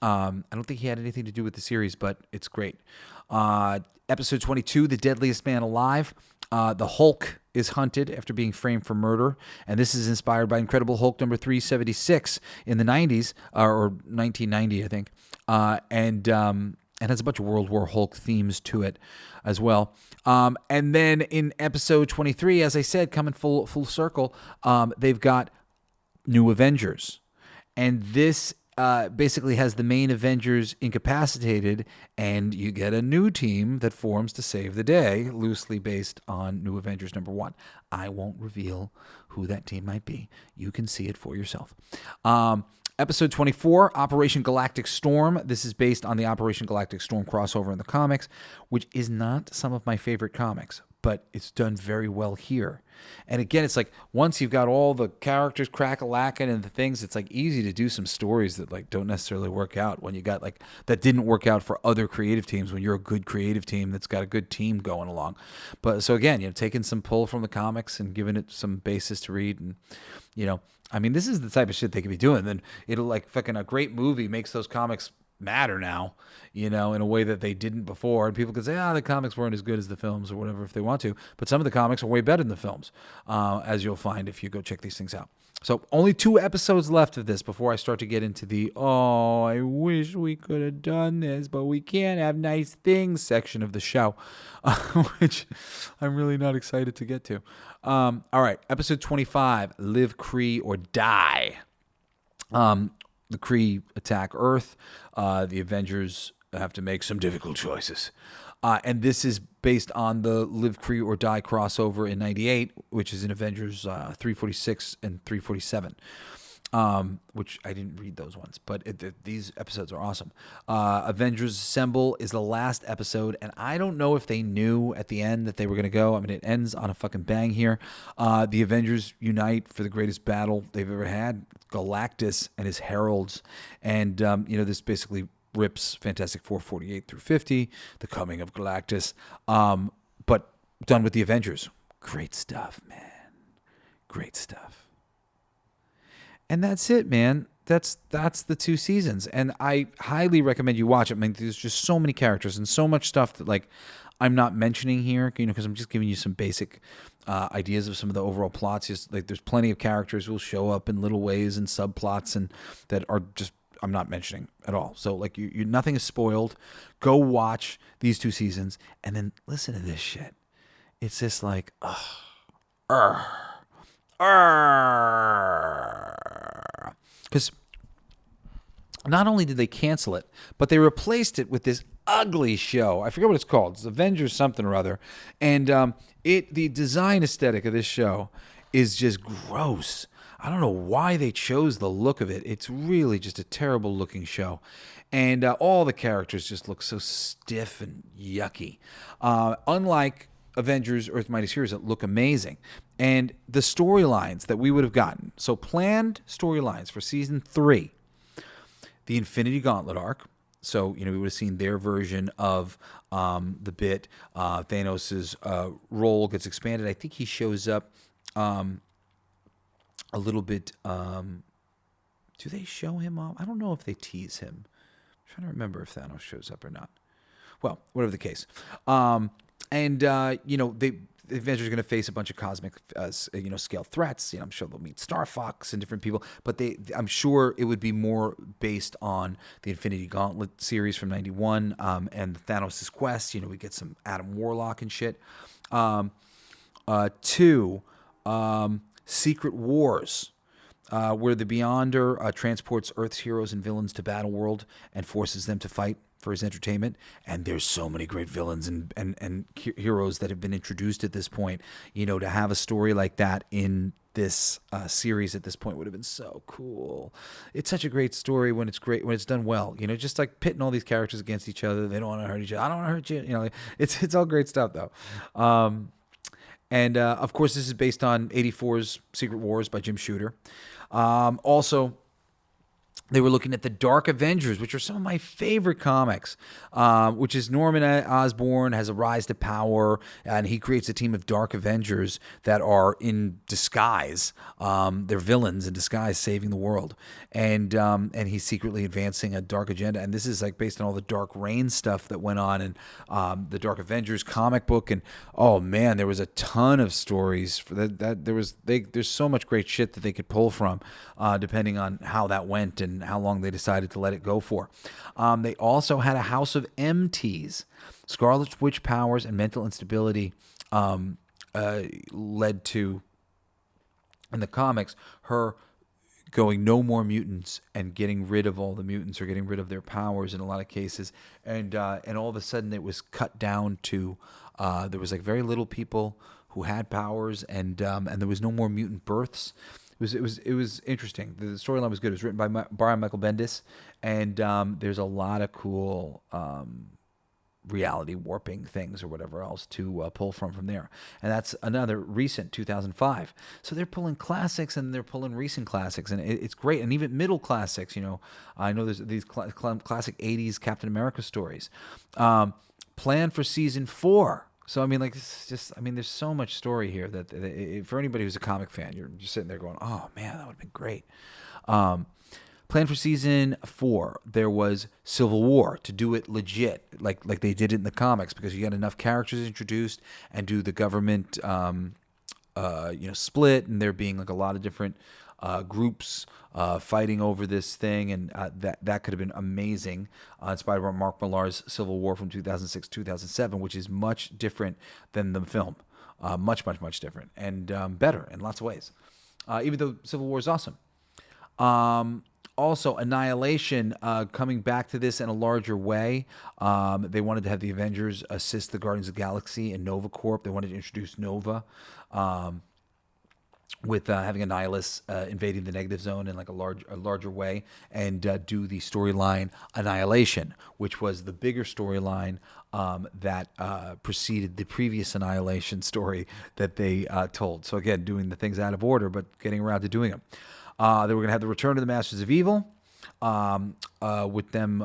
[SPEAKER 2] I don't think he had anything to do with the series, but it's great. Episode 22, The Deadliest Man Alive. The Hulk is hunted after being framed for murder, and this is inspired by Incredible Hulk number 376 in the 90s, or 1990, I think. And has a bunch of World War Hulk themes to it as well. And then in episode 23, as I said, coming full circle, they've got New Avengers. And this basically has the main Avengers incapacitated, and you get a new team that forms to save the day, loosely based on New Avengers number 1. I won't reveal who that team might be. You can see it for yourself. Episode 24, Operation Galactic Storm. This is based on the Operation Galactic Storm crossover in the comics, which is not some of my favorite comics, but it's done very well here. And again, it's like once you've got all the characters crack-a-lacking and the things, it's like easy to do some stories that don't necessarily work out when you got that didn't work out for other creative teams when you're a good creative team that's got a good team going along. But so again, taking some pull from the comics and giving it some basis to read, and this is the type of shit they could be doing. Then it'll fucking a great movie makes those comics matter now, in a way that they didn't before. And people could say, the comics weren't as good as the films or whatever if they want to. But some of the comics are way better than the films, as you'll find if you go check these things out. So only 2 episodes left of this before I start to get into the, I wish we could have done this, but we can't have nice things section of the show, which I'm really not excited to get to. All right, episode 25, Live, Kree, or Die. The Kree attack Earth. The Avengers have to make some difficult choices. And this is based on the Live, Kree, or Die crossover in 98, which is in Avengers 346 and 347, which I didn't read those ones, but these episodes are awesome. Avengers Assemble is the last episode, and I don't know if they knew at the end that they were going to go. I mean, it ends on a fucking bang here. The Avengers unite for the greatest battle they've ever had, Galactus and his heralds, and this basically rips Fantastic Four 48 through 50, the coming of Galactus, but done with the Avengers. Great stuff, man. Great stuff. And that's it, man. That's the 2 seasons, and I highly recommend you watch it. I mean, there's just so many characters and so much stuff that I'm not mentioning here, because I'm just giving you some basic ideas of some of the overall plots. Just there's plenty of characters who will show up in little ways and subplots and that are just I'm not mentioning at all. So you nothing is spoiled. Go watch these 2 seasons and then listen to this shit. It's just because not only did they cancel it, but they replaced it with this ugly show. I forget what it's called. It's Avengers something or other. And the design aesthetic of this show is just gross. I don't know why they chose the look of it. It's really just a terrible looking show. And all the characters just look so stiff and yucky. Unlike Avengers, Earth Mightiest Heroes that look amazing. And the storylines that we would have gotten. So planned storylines for season 3. The Infinity Gauntlet arc. So, we would have seen their version of the bit. Thanos' role gets expanded. I think he shows up a little bit. Do they show him off? I don't know if they tease him. I'm trying to remember if Thanos shows up or not. Well, whatever the case. The Avengers are going to face a bunch of cosmic, scale threats. I'm sure they'll meet Star Fox and different people, but I'm sure it would be more based on the Infinity Gauntlet series from '91 and Thanos' quest. We get some Adam Warlock and shit. 2, Secret Wars, where the Beyonder transports Earth's heroes and villains to Battleworld and forces them to fight for his entertainment. And there's so many great villains and heroes that have been introduced at this point. To have a story like that in this series at this point would have been so cool. It's such a great story when it's done well. Just pitting all these characters against each other. They don't want to hurt each other. I don't want to hurt you. It's all great stuff though. And of course, this is based on '84's Secret Wars by Jim Shooter. Also, they were looking at the Dark Avengers, which are some of my favorite comics, which is Norman Osborn has a rise to power, and he creates a team of Dark Avengers that are in disguise. They're villains in disguise saving the world. And he's secretly advancing a dark agenda. And this is based on all the Dark Reign stuff that went on and the Dark Avengers comic book. And oh man, there was a ton of stories for that. There's so much great shit that they could pull from, depending on how that went and how long they decided to let it go for. They also had a House of MTs. Scarlet Witch powers and mental instability led to, in the comics, her going no more mutants and getting rid of all the mutants or getting rid of their powers in a lot of cases. And all of a sudden it was cut down to there was very little people who had powers and there was no more mutant births. It was interesting. The storyline was good. It was written by Brian Michael Bendis, and there's a lot of cool reality warping things or whatever else to pull from there. And that's another recent 2005. So they're pulling classics and they're pulling recent classics, and it's great. And even middle classics. I know there's these classic '80s Captain America stories. Planned for season 4. So, there's so much story here that for anybody who's a comic fan, you're just sitting there going, oh, man, that would have been great. Planned for season 4, there was Civil War, to do it legit, like they did it in the comics, because you got enough characters introduced and do the government, split, and there being like a lot of different groups fighting over this thing, and that could have been amazing. Inspired by Mark Millar's Civil War from 2006-2007, which is much different than the film, much different, and better in lots of ways. Even though Civil War is awesome. Also, Annihilation, coming back to this in a larger way. They wanted to have the Avengers assist the Guardians of the Galaxy and Nova Corp. They wanted to introduce Nova, with having Annihilus invading the negative zone in like a larger way, and do the storyline Annihilation, which was the bigger storyline that preceded the previous Annihilation story that they told. So again, doing the things out of order, but getting around to doing them. They were going to have the return of the Masters of Evil, with them,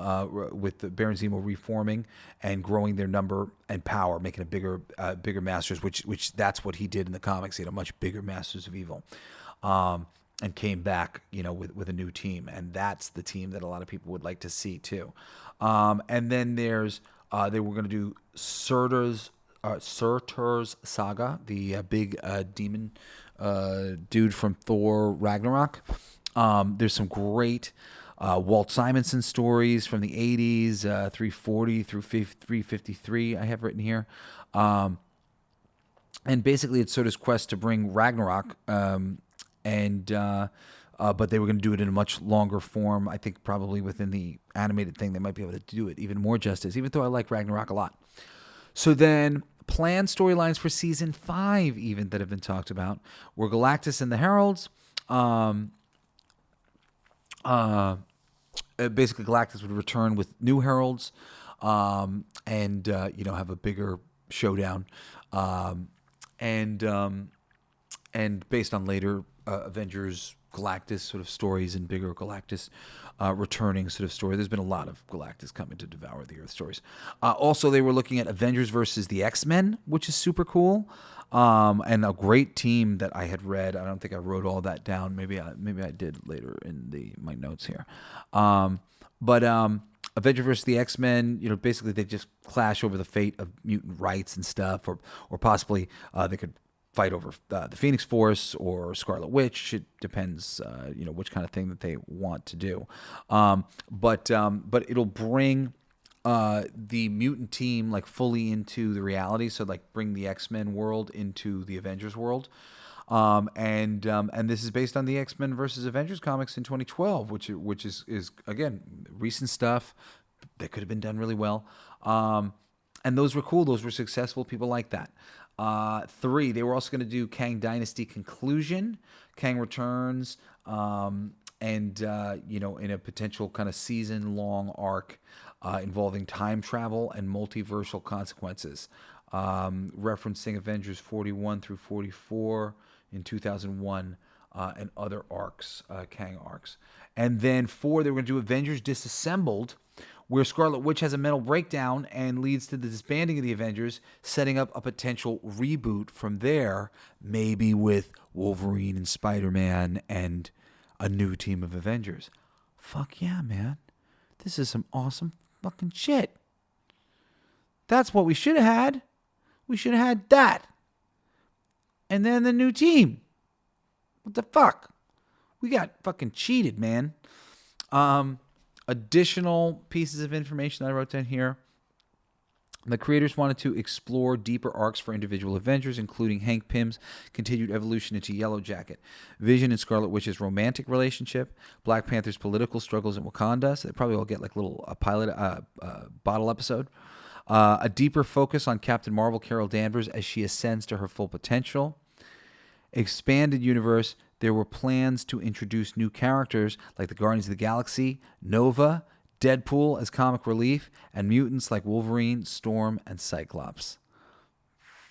[SPEAKER 2] with the Baron Zemo reforming and growing their number and power, making a bigger Masters, which that's what he did in the comics. He had a much bigger Masters of Evil, and came back, with a new team, and that's the team that a lot of people would like to see too. And then there's they were going to do Surtur's Saga, the big demon dude from Thor Ragnarok. There's some great Walt Simonson stories from the 80s, 340 through 353 I have written here. And basically it's Surtur's quest to bring Ragnarok, but they were going to do it in a much longer form. I think probably within the animated thing they might be able to do it even more justice, even though I like Ragnarok a lot. So then planned storylines for season 5 even that have been talked about were Galactus and the Heralds. Basically Galactus would return with new heralds, and have a bigger showdown, and based on later Avengers Galactus sort of stories and bigger Galactus returning sort of story. There's been a lot of Galactus coming to devour the Earth stories. Also, they were looking at Avengers versus the X-Men, which is super cool, and a great team that I had read. I don't think I wrote all that down. Maybe I did later in my notes here. But Avengers versus the X-Men, basically they just clash over the fate of mutant rights and stuff, or possibly they could fight over the Phoenix Force or Scarlet Witch. It depends, which kind of thing that they want to do. But it'll bring the mutant team like fully into the reality. So like bring the X-Men world into the Avengers world. And this is based on the X-Men versus Avengers comics in 2012, which is again recent stuff that could have been done really well. And those were cool. Those were successful. People like that. 3, they were also going to do Kang Dynasty Conclusion, Kang Returns, and in a potential kind of season-long arc involving time travel and multiversal consequences, referencing Avengers 41 through 44 in 2001, and other arcs, Kang arcs. And then 4, they were going to do Avengers Disassembled, where Scarlet Witch has a mental breakdown and leads to the disbanding of the Avengers, setting up a potential reboot from there, maybe with Wolverine and Spider-Man and a new team of Avengers. Fuck yeah, man. This is some awesome fucking shit. That's what we should have had. We should have had that. And then the new team. What the fuck? We got fucking cheated, man. Additional pieces of information that I wrote down here. The creators wanted to explore deeper arcs for individual Avengers, including Hank Pym's continued evolution into Yellow Jacket, Vision and Scarlet Witch's romantic relationship, Black Panther's political struggles in Wakanda. So they probably will get like little bottle episode. A deeper focus on Captain Marvel, Carol Danvers, as she ascends to her full potential. Expanded universe. There were plans to introduce new characters like the Guardians of the Galaxy, Nova, Deadpool as comic relief, and mutants like Wolverine, Storm, and Cyclops.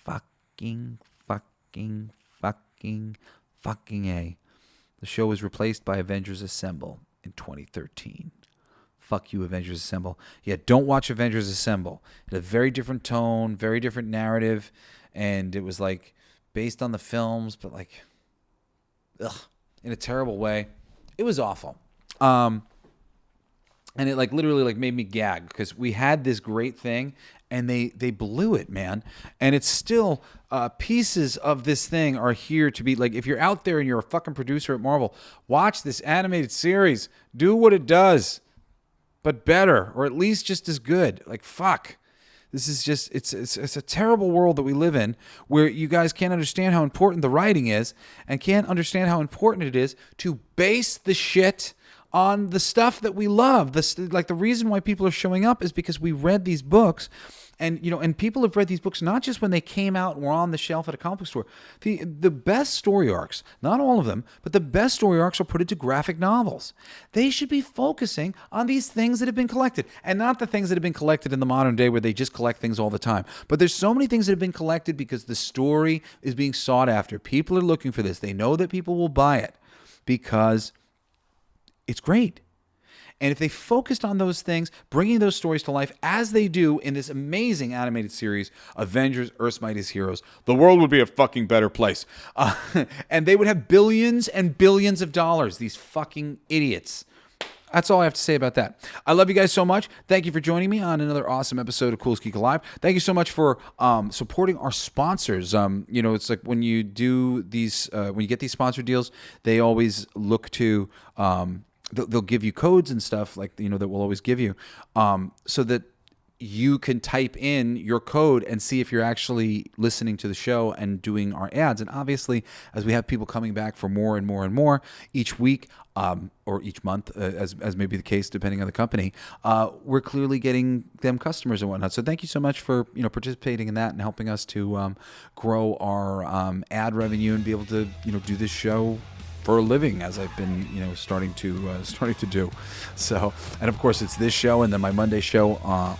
[SPEAKER 2] Fucking A. The show was replaced by Avengers Assemble in 2013. Fuck you, Avengers Assemble. Yeah, don't watch Avengers Assemble. It had a very different tone, very different narrative, and it was like based on the films, but like, ugh, in a terrible way. It was awful. And it like literally like made me gag because we had this great thing and they blew it, man. And it's still pieces of this thing are here to be like, if you're out there and you're a fucking producer at Marvel, watch this animated series, do what it does, but better, or at least just as good. Like, fuck. This is just, it's a terrible world that we live in where you guys can't understand how important the writing is and can't understand how important it is to base the shit on the stuff that we love. Like the reason why people are showing up is because we read these books, and and people have read these books not just when they came out and were on the shelf at a comic book store. The best story arcs, not all of them, but the best story arcs are put into graphic novels. They should be focusing on these things that have been collected, and not the things that have been collected in the modern day where they just collect things all the time. But there's so many things that have been collected because the story is being sought after. People are looking for this. They know that people will buy it because it's great. And if they focused on those things, bringing those stories to life as they do in this amazing animated series, Avengers, Earth's Mightiest Heroes, the world would be a fucking better place. And they would have billions and billions of dollars, these fucking idiots. That's all I have to say about that. I love you guys so much. Thank you for joining me on another awesome episode of Coolest Geek Alive. Thank you so much for supporting our sponsors. It's like when you do these, when you get these sponsor deals, they always look to, they'll give you codes and stuff like, that we'll always give you, so that you can type in your code and see if you're actually listening to the show and doing our ads. And obviously, as we have people coming back for more and more and more each week, or each month, as may be the case, depending on the company, we're clearly getting them customers and whatnot. So thank you so much for participating in that and helping us to grow our ad revenue and be able to do this show for a living, as I've been, starting to do. So, and of course, it's this show and then my Monday show,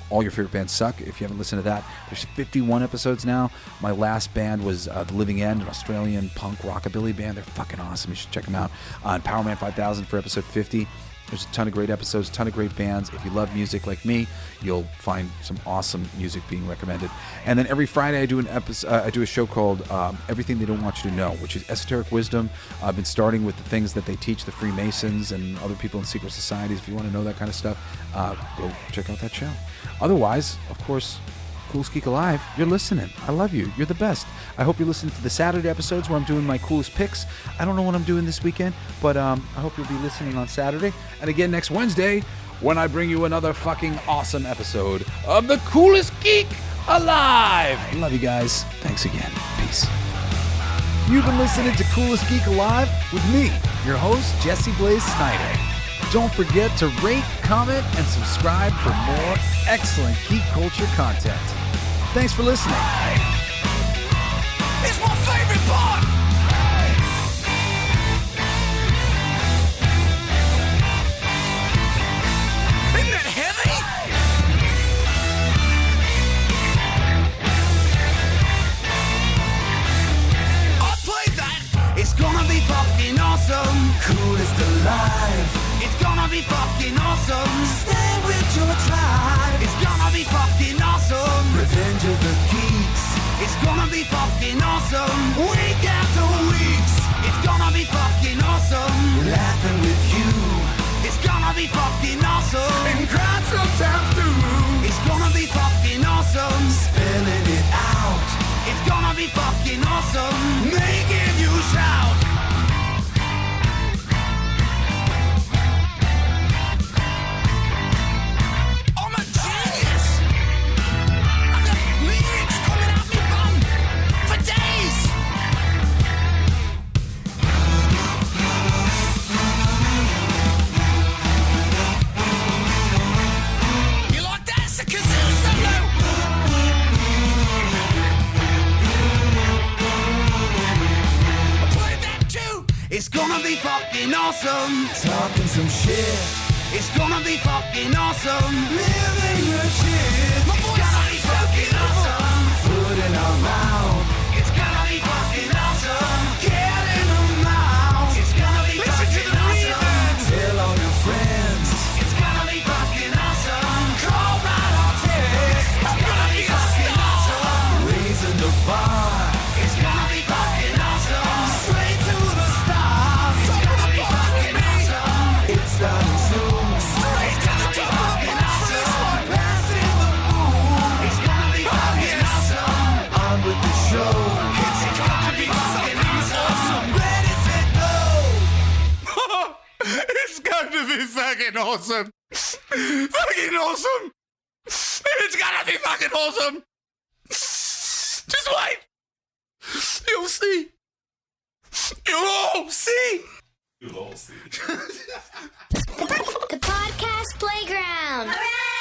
[SPEAKER 2] All Your Favorite Bands Suck. If you haven't listened to that, there's 51 episodes now. My last band was The Living End, an Australian punk rockabilly band. They're fucking awesome. You should check them out on Powerman 5000 for episode 50. There's a ton of great episodes, ton of great bands. If you love music like me, you'll find some awesome music being recommended. And then every Friday I do an episode. I do a show called Everything They Don't Want You to Know, which is esoteric wisdom. I've been starting with the things that they teach the Freemasons and other people in secret societies. If you want to know that kind of stuff, go check out that show. Otherwise, of course, Coolest Geek Alive, you're listening. I love you. You're the best. I hope you're listening to the Saturday episodes where I'm doing my coolest picks. I don't know what I'm doing this weekend, but I hope you'll be listening on Saturday. And again next Wednesday when I bring you another fucking awesome episode of the Coolest Geek Alive. I love you guys. Thanks again. Peace. You've been listening to Coolest Geek Alive with me, your host, Jesse Blaze Snider. Don't forget to rate, comment, and subscribe for more excellent geek culture content. Thanks for listening.
[SPEAKER 1] It's my favorite part. Isn't that heavy? I played that. It's gonna be fucking awesome. Coolest alive. It's gonna be fucking awesome. Stay with your tribe. It's gonna be fucking awesome. Revenge of the Geeks. It's gonna be fucking awesome. Week after weeks. It's gonna be fucking awesome. Laughing with you. It's gonna be fucking awesome. And crying sometimes too. It's gonna be fucking awesome. Spelling it out. It's gonna be fucking awesome. Making you shout. It's gonna be fucking awesome. Talking some shit. It's gonna be fucking awesome. Living the shit. My voice gonna be fucking awesome. Foot in our mouth. It's gonna be fucking awesome. Get in the mouth. It's gonna be fucking awesome. Tell all your friends. It's gonna be fucking awesome. Call right on text. It's gonna be fucking awesome. Raising the bar. It's gonna be fucking awesome. Straight to the stars. It's gonna be fucking awesome. It's the fucking awesome. Fucking awesome. It's gonna be fucking awesome. Just wait. You'll see. You'll all see.
[SPEAKER 3] You'll all see. The podcast playground. Hooray!